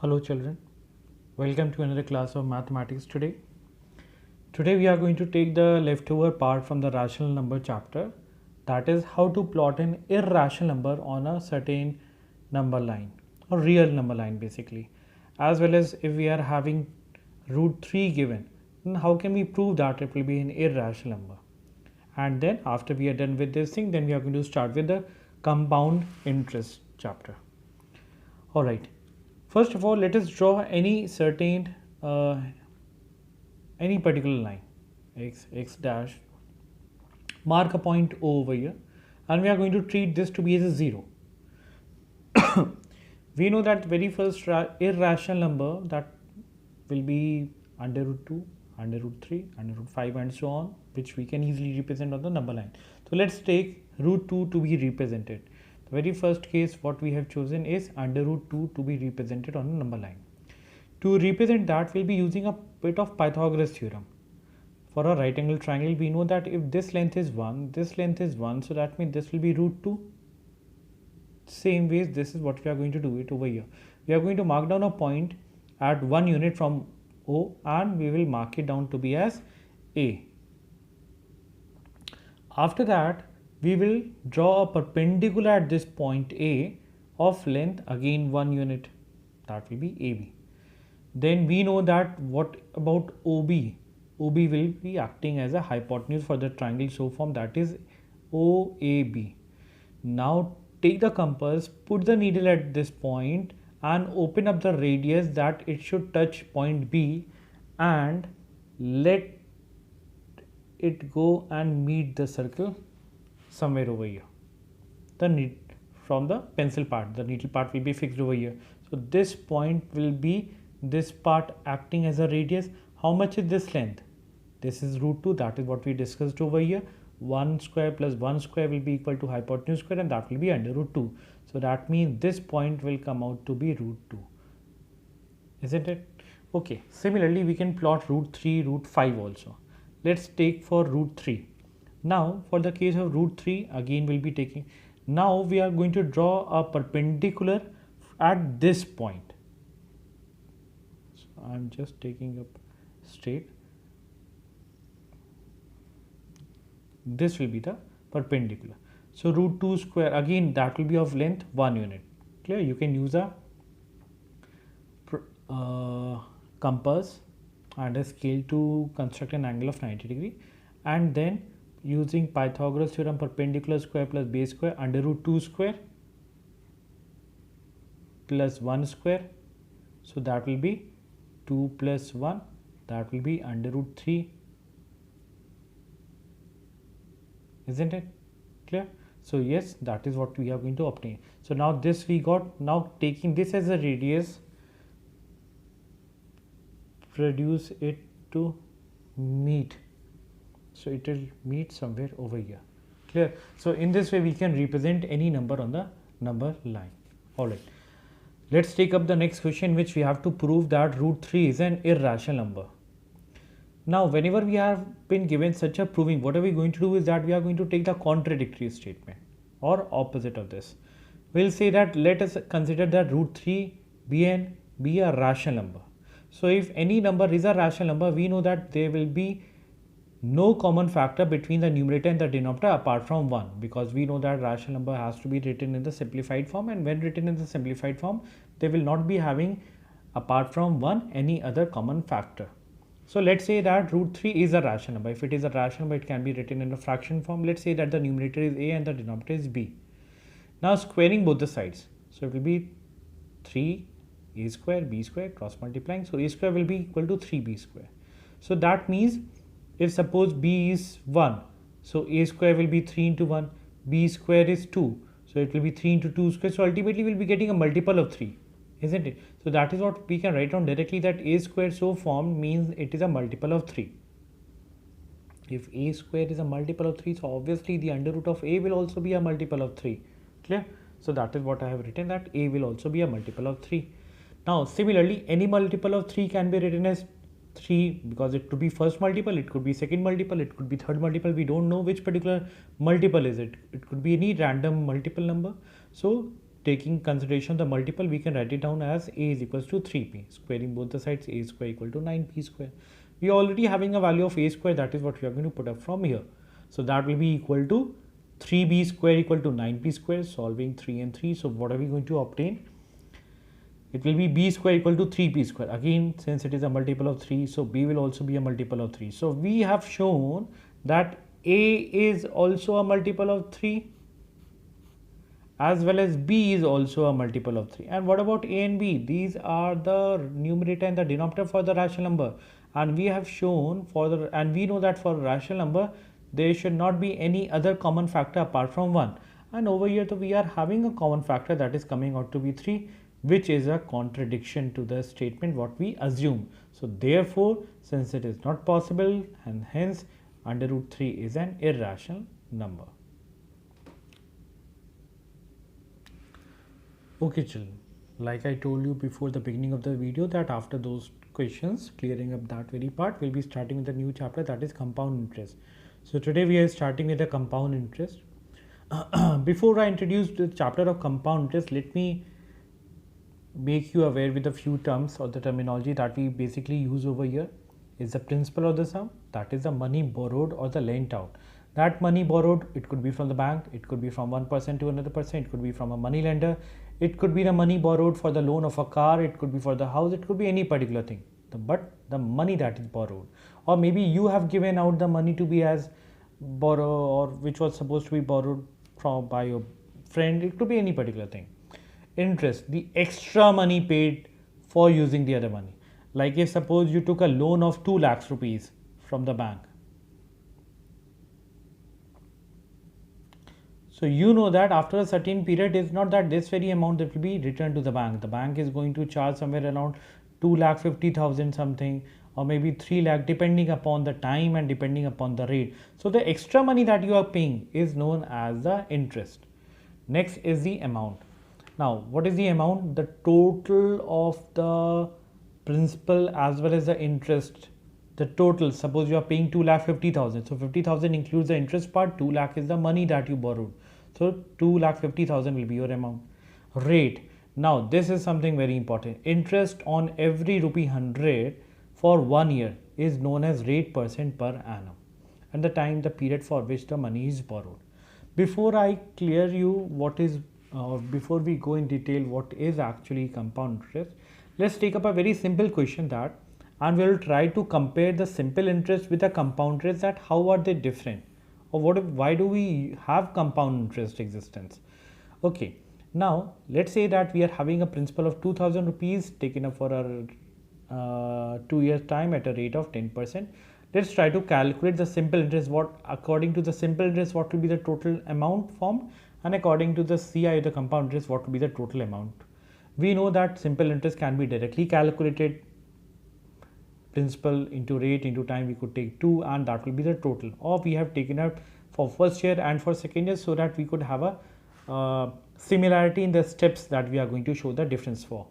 Hello children, welcome to another class of mathematics today. Today we are going to take the leftover part from the rational number chapter, that is how to plot an irrational number on a certain number line or real number line basically, as well as if we are having root 3 given, then how can we prove that it will be an irrational number. And then after we are done with this thing, then we are going to start with the compound interest chapter. Alright. First of all, let us draw any certain any particular line x dash, mark a point O over here, and we are going to treat this to be as a 0. We know that very first irrational number that will be under root 2, under root 3, under root 5 and so on, which we can easily represent on the number line. So let's take root 2 to be represented. The very first case what we have chosen is under root 2 to be represented on a number line. To represent that, we'll be using a bit of Pythagoras theorem. For a right angle triangle, we know that if this length is 1, this length is 1, so that means this will be root 2. Same ways, this is what we are going to do it over here. We are going to mark down a point at 1 unit from O and we will mark it down to be as A. After that, we will draw a perpendicular at this point A of length again 1 unit, that will be AB. Then we know that what about OB? OB will be acting as a hypotenuse for the triangle so formed, that is OAB. Now take the compass, put the needle at this point and open up the radius that it should touch point B and let it go and meet the circle somewhere over here. From the pencil part, the needle part will be fixed over here. So this point will be this part acting as a radius. How much is this length? This is root 2, that is what we discussed over here. 1 square plus 1 square will be equal to hypotenuse square and that will be under root 2. So that means this point will come out to be root 2. Isn't it? Okay, similarly we can plot root 3, root 5 also. Let's take for root 3. Now for the case of root 3, again we'll be taking, now we are going to draw a perpendicular at this point. So I'm just taking up straight. This will be the perpendicular. So root 2 square, again that will be of length 1 unit. Clear? You can use a compass and a scale to construct an angle of 90 degree, and then using Pythagoras theorem, perpendicular square plus base square under root 2 square plus 1 square, so that will be 2 plus 1, that will be under root 3. Isn't it clear? So yes, that is what we are going to obtain. So now this we got. Now taking this as a radius, reduce it to meet, so it will meet somewhere over here. Clear? So in this way we can represent any number on the number line. Alright, let's take up the next question, which we have to prove that root 3 is an irrational number. Now whenever we have been given such a proving, what are we going to do is that we are going to take the contradictory statement or opposite of this. We'll say that let us consider that root 3 be a rational number. So if any number is a rational number, we know that there will be no common factor between the numerator and the denominator apart from 1, because we know that rational number has to be written in the simplified form, and when written in the simplified form they will not be having apart from 1 any other common factor. So let's say that root 3 is a rational number. If it is a rational number, it can be written in a fraction form. Let's say that the numerator is a and the denominator is b. Now squaring both the sides, so it will be 3 a square b square cross multiplying, so a square will be equal to 3b square. So that means if suppose b is 1, so a square will be 3 into 1, b square is 2, so it will be 3 into 2 square, so ultimately we will be getting a multiple of 3, isn't it? So that is what we can write down directly, that a square so formed means it is a multiple of 3. If a square is a multiple of 3, so obviously the under root of a will also be a multiple of 3. Clear? So that is what I have written, that a will also be a multiple of 3. Now similarly, any multiple of 3 can be written as 3, because it could be first multiple, it could be second multiple, it could be third multiple. We don't know which particular multiple is it. It could be any random multiple number. So taking consideration of the multiple, we can write it down as a is equals to 3p. Squaring both the sides, a square equal to 9p square. We are already having a value of a square, that is what we are going to put up from here. So that will be equal to 3b square equal to 9p square, solving 3 and 3. So what are we going to obtain? It will be b square equal to 3p square. Again, since it is a multiple of 3, so b will also be a multiple of 3. So we have shown that a is also a multiple of 3 as well as b is also a multiple of 3. And what about a and b? These are the numerator and the denominator for the rational number, and we have shown and we know that for a rational number there should not be any other common factor apart from 1, and over here we are having a common factor that is coming out to be 3, which is a contradiction to the statement what we assume. So therefore, since it is not possible, and hence under root 3 is an irrational number. Okay children, like I told you before the beginning of the video that after those questions, clearing up that very part, we'll be starting with a new chapter, that is compound interest. So today we are starting with the compound interest. Before I introduce the chapter of compound interest, let me make you aware with a few terms or the terminology that we basically use over here. Is the principal of the sum, that is the money borrowed or the lent out. That money borrowed, it could be from the bank, it could be from one person to another person, it could be from a money lender, it could be the money borrowed for the loan of a car, it could be for the house, it could be any particular thing. But the money that is borrowed, or maybe you have given out the money to be as borrow, or which was supposed to be borrowed from by your friend, it could be any particular thing. Interest, the extra money paid for using the other money. Like if suppose you took a loan of 2 lakhs rupees from the bank. So you know that after a certain period, it's not that this very amount that will be returned to the bank. The bank is going to charge somewhere around 2,50,000 something, or maybe 3 lakh, depending upon the time and depending upon the rate. So the extra money that you are paying is known as the interest. Next is the amount. Now, what is the amount? The total of the principal as well as the interest. The total, suppose you are paying 2,50,000. So 50,000 includes the interest part, 2 lakh is the money that you borrowed. So 2,50,000 will be your amount. Rate. Now this is something very important. Interest on every rupee 100 for 1 year is known as rate percent per annum, and the time, the period for which the money is borrowed. Before I clear you what is, before we go in detail what is actually compound interest, let's take up a very simple question that, and we will try to compare the simple interest with the compound interest, that how are they different, or why do we have compound interest existence. Okay, now let's say that we are having a principal of 2,000 rupees taken up for our 2 years time at a rate of 10%. Let's try to calculate the simple interest. What according to the simple interest, what will be the total amount formed, and according to the CI, the compound interest, what will be the total amount. We know that simple interest can be directly calculated. Principal into rate into time, we could take 2, and that will be the total. Or we have taken out for first year and for second year, so that we could have a similarity in the steps that we are going to show the difference for.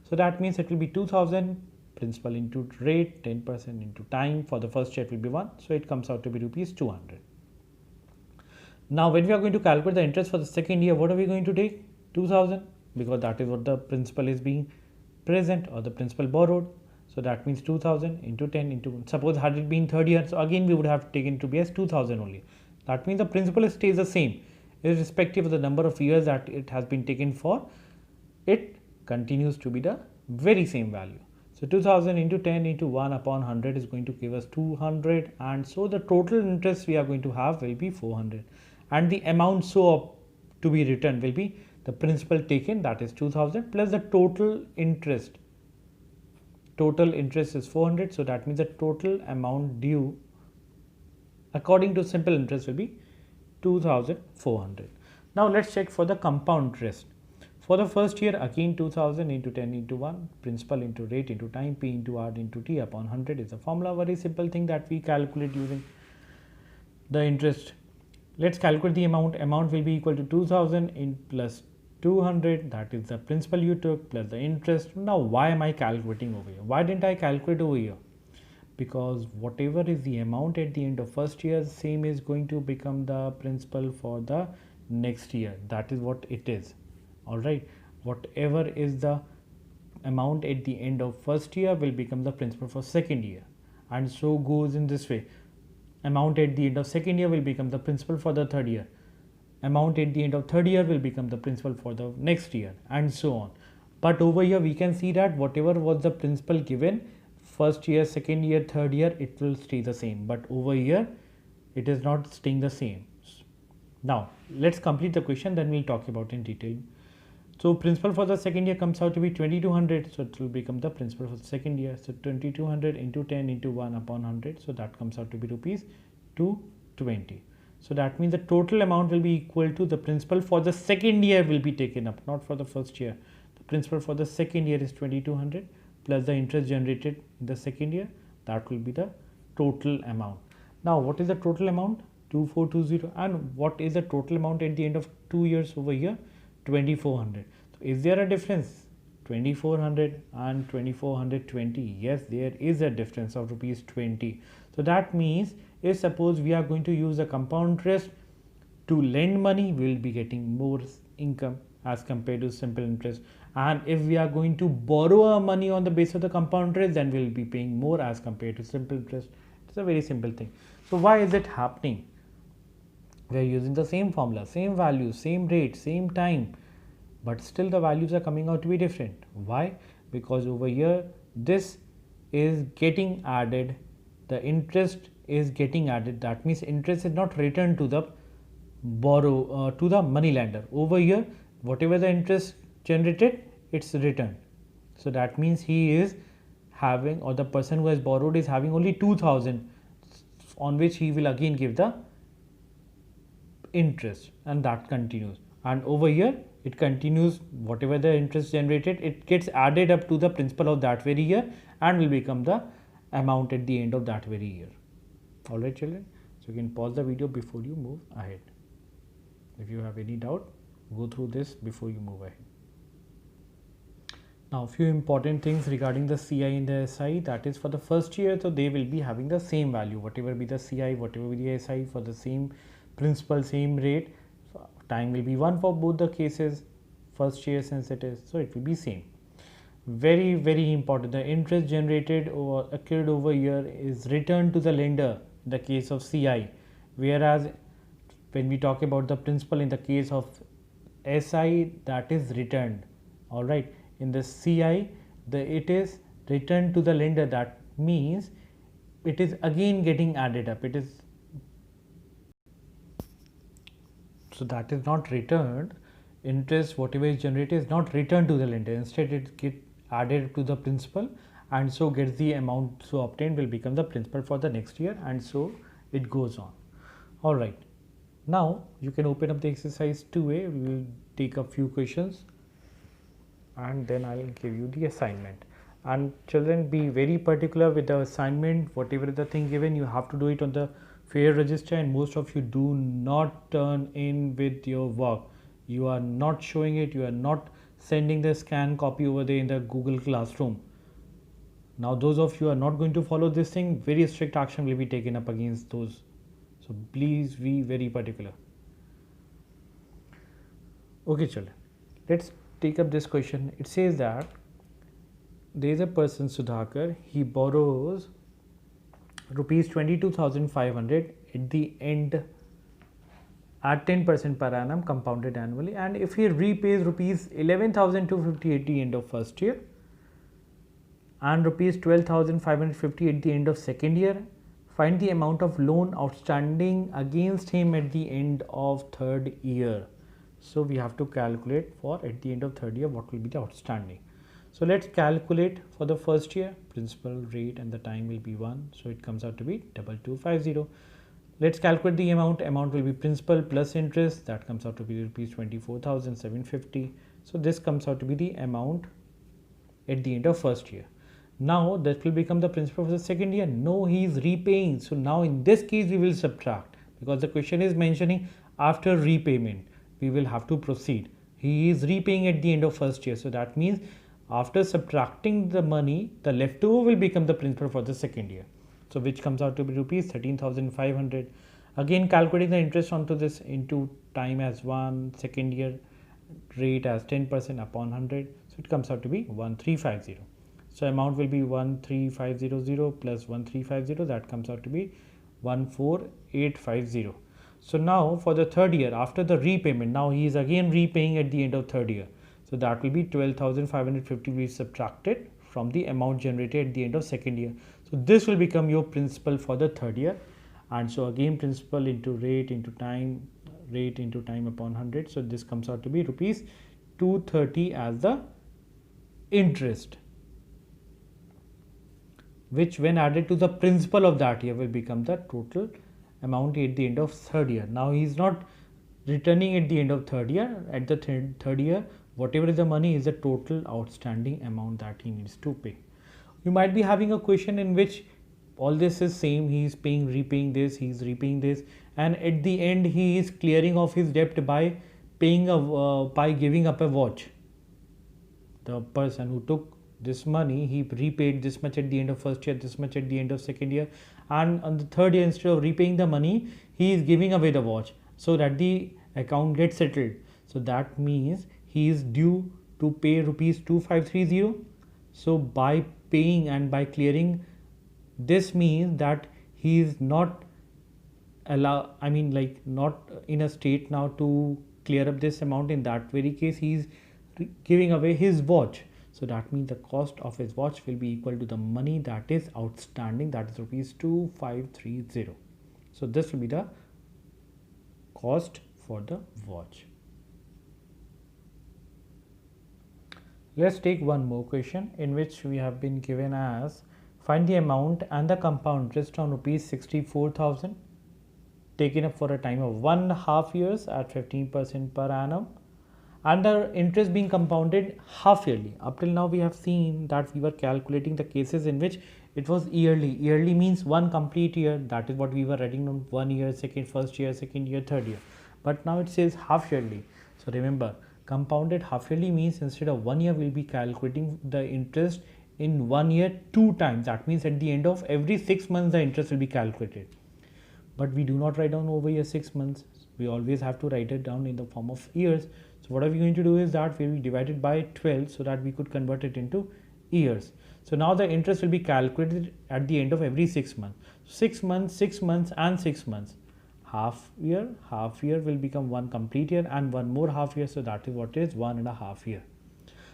So that means it will be 2,000 principal into rate, 10% into time. For the first year it will be 1, so it comes out to be rupees 200. Now when we are going to calculate the interest for the second year, what are we going to take? 2,000, because that is what the principal is being present, or the principal borrowed. So that means 2,000 into 10 into, suppose had it been third year, so again we would have taken to be as 2,000 only. That means the principal stays the same irrespective of the number of years that it has been taken for. It continues to be the very same value. So 2,000 into 10 into 1 upon 100 is going to give us 200, and so the total interest we are going to have will be 400, and the amount so to be returned will be the principal taken, that is 2,000, plus the total interest. Total interest is 400, so that means the total amount due according to simple interest will be 2,400. Now let's check for the compound interest. For the first year, again 2,000 into 10 into 1, principal into rate into time, P into R into T upon 100 is a formula, very simple thing that we calculate using the interest. Let's calculate the amount. Amount will be equal to 2,000 in plus 200, that is the principal you took plus the interest. Now why am I calculating over here? Why didn't I calculate over here? Because whatever is the amount at the end of first year, same is going to become the principal for the next year. That is what it is. All right, whatever is the amount at the end of first year will become the principal for second year, and so goes in this way. Amount at the end of second year will become the principal for the third year. Amount at the end of third year will become the principal for the next year, and so on. But over here we can see that whatever was the principal given first year, second year, third year, it will stay the same, but over here it is not staying the same. Now let's complete the question, then we'll talk about in detail. So principal for the second year comes out to be 2200, so it will become the principal for the second year. So 2200 into 10 into 1 upon 100, so that comes out to be rupees 220. So that means the total amount will be equal to the principal for the second year will be taken up, not for the first year. The principal for the second year is 2200 plus the interest generated in the second year, that will be the total amount. Now what is the total amount? 2420. And what is the total amount at the end of 2 years over here? 2400. So is there a difference? 2400 and 2420. Yes, there is a difference of rupees 20. So that means if suppose we are going to use a compound interest to lend money, we will be getting more income as compared to simple interest. And if we are going to borrow our money on the basis of the compound interest, then we will be paying more as compared to simple interest. It's a very simple thing. So why is it happening? We are using the same formula, same value, same rate, same time, but still the values are coming out to be different. Why? Because over here this is getting added, the interest is getting added. That means interest is not returned to the to the money lender. Over here whatever the interest generated, it's returned. So that means he is having, or the person who has borrowed is having only 2000 on which he will again give the interest, and that continues. And over here it continues, whatever the interest generated, it gets added up to the principal of that very year and will become the amount at the end of that very year. Alright children, so you can pause the video before you move ahead. If you have any doubt, go through this before you move ahead. Now, few important things regarding the CI and the SI, that is for the first year, so they will be having the same value, whatever be the CI, whatever be the SI, for the same principal, same rate. Time will be one for both the cases, first year since it is, so it will be same. Very, very important, the interest generated or occurred over here is returned to the lender in the case of CI, whereas when we talk about the principal in the case of SI, that is returned. All right, in the CI, it is returned to the lender. That means it is again getting added up. It is, so that is not returned. Interest whatever is generated is not returned to the lender. Instead, it gets added to the principal, and so gets the amount so obtained will become the principal for the next year, and so it goes on. All right. Now you can open up the exercise 2A. We will take a few questions and then I will give you the assignment. And children, be very particular with the assignment. Whatever the thing given, you have to do it on the fair register, and most of you do not turn in with your work. You are not showing it, you are not sending the scan copy over there in the Google Classroom. Now those of you are not going to follow this thing, very strict action will be taken up against those. So please be very particular. Okay children, let's take up this question. It says that there is a person, Sudhakar, he borrows rupees 22,500 at the end at 10% per annum compounded annually, and if he repays rupees 11,250 at the end of first year and rupees 12,550 at the end of second year, find the amount of loan outstanding against him at the end of third year. So we have to calculate for at the end of third year what will be the outstanding. So let's calculate for the first year. Principal, rate and the time will be 1, so it comes out to be 2250. Let's calculate the amount. Amount will be principal plus interest, that comes out to be rupees 24,750. So this comes out to be the amount at the end of first year. Now that will become the principal for the second year. No, he is repaying. So now in this case we will subtract, because the question is mentioning after repayment we will have to proceed. He is repaying at the end of first year, so that means after subtracting the money, the leftover will become the principal for the second year. So which comes out to be rupees 13,500. Again calculating the interest onto this into time as 1, second year rate as 10% upon 100, so it comes out to be 1350. So amount will be 13500 plus 1350, that comes out to be 14850. So now for the third year, after the repayment, now he is again repaying at the end of third year. So that will be 12,550 will be subtracted from the amount generated at the end of second year. So this will become your principal for the third year. And so again principal into rate into time, rate into time upon 100. So this comes out to be rupees 230 as the interest, which when added to the principal of that year will become the total amount at the end of third year. Now he is not returning at the end of third year. At the third year, whatever is the money is the total outstanding amount that he needs to pay. You might be having a question in which all this is same, he is paying, repaying this, he is repaying this, and at the end he is clearing off his debt by paying by giving up a watch. The person who took this money, he repaid this much at the end of first year, this much at the end of second year, and on the third year, instead of repaying the money, he is giving away the watch so that the account gets settled. So that means he is due to pay rupees 2530. So by paying and by clearing, this means that he is not not in a state now to clear up this amount. In that very case, he is giving away his watch. So that means the cost of his watch will be equal to the money that is outstanding, that is rupees 2530. So this will be the cost for the watch. Let's take one more question in which we have been given as find the amount and the compound interest on rupees 64,000 taken up for a time of 1.5 years at 15% per annum, and the interest being compounded half yearly. Up till now we have seen that we were calculating the cases in which it was yearly. Yearly means one complete year, that is what we were writing on 1 year, first year, second year, third year. But now it says half yearly. So remember, compounded half yearly means instead of 1 year we will be calculating the interest in 1 year 2 times. That means at the end of every 6 months the interest will be calculated. But we do not write down over here 6 months. We always have to write it down in the form of years. So what are we going to do is that we will divide it by 12 so that we could convert it into years. So now the interest will be calculated at the end of every 6 months. 6 months, 6 months and 6 months. Half year will become one complete year and one more half year. So that is what is 1.5 year.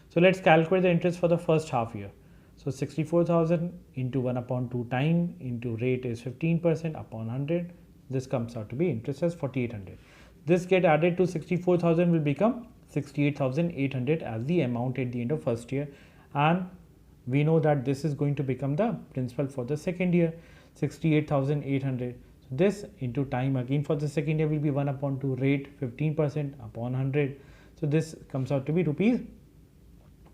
So let's calculate the interest for the first half year. So 64,000 into 1/2 time into rate is 15% upon 100. This comes out to be interest as 4,800. This get added to 64,000 will become 68,800 as the amount at the end of first year, and we know that this is going to become the principal for the second year, 68,800. So this into time again for the second year will be 1/2 rate 15% upon 100. So this comes out to be rupees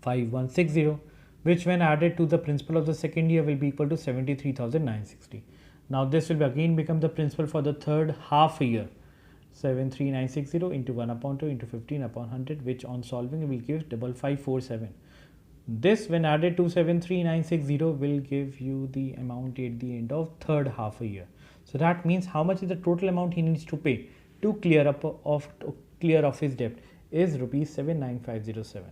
5160, which when added to the principal of the second year will be equal to 73,960. Now this will again become the principal for the third half year, 73960 into 1/2 into 15/100, which on solving will give 5547. This when added to 73960 will give you the amount at the end of third half a year. So that means how much is the total amount he needs to pay to clear off his debt is rupees 79507.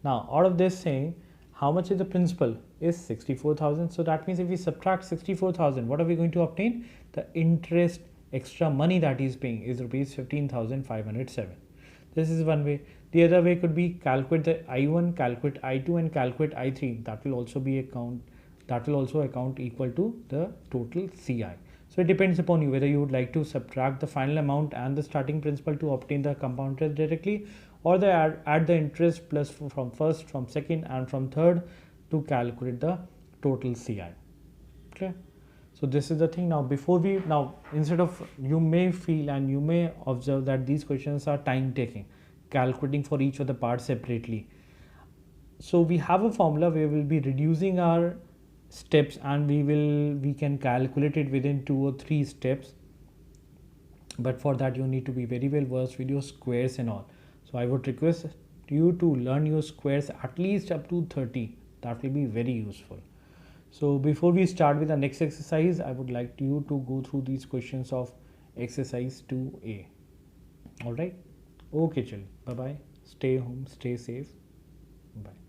Now out of this saying, how much is the principal is 64,000. So that means if we subtract 64,000, what are we going to obtain? The interest extra money that he is paying is rupees 15,507. This is one way. The other way could be calculate the I1, calculate I2 and calculate I3. That will also account equal to the total CI. So it depends upon you whether you would like to subtract the final amount and the starting principal to obtain the compound interest directly, or the add the interest plus from first, from second and from third to calculate the total CI. Okay. So this is the thing. Now instead of, you may feel and you may observe that these questions are time taking, calculating for each of the parts separately. So we have a formula where we will be reducing our steps and we can calculate it within 2 or 3 steps. But for that you need to be very well versed with your squares and all. So I would request you to learn your squares at least up to 30. That will be very useful. So before we start with the next exercise, I would like you to go through these questions of exercise 2A. Alright. Okay, chal. Bye bye. Stay home, stay safe. Bye.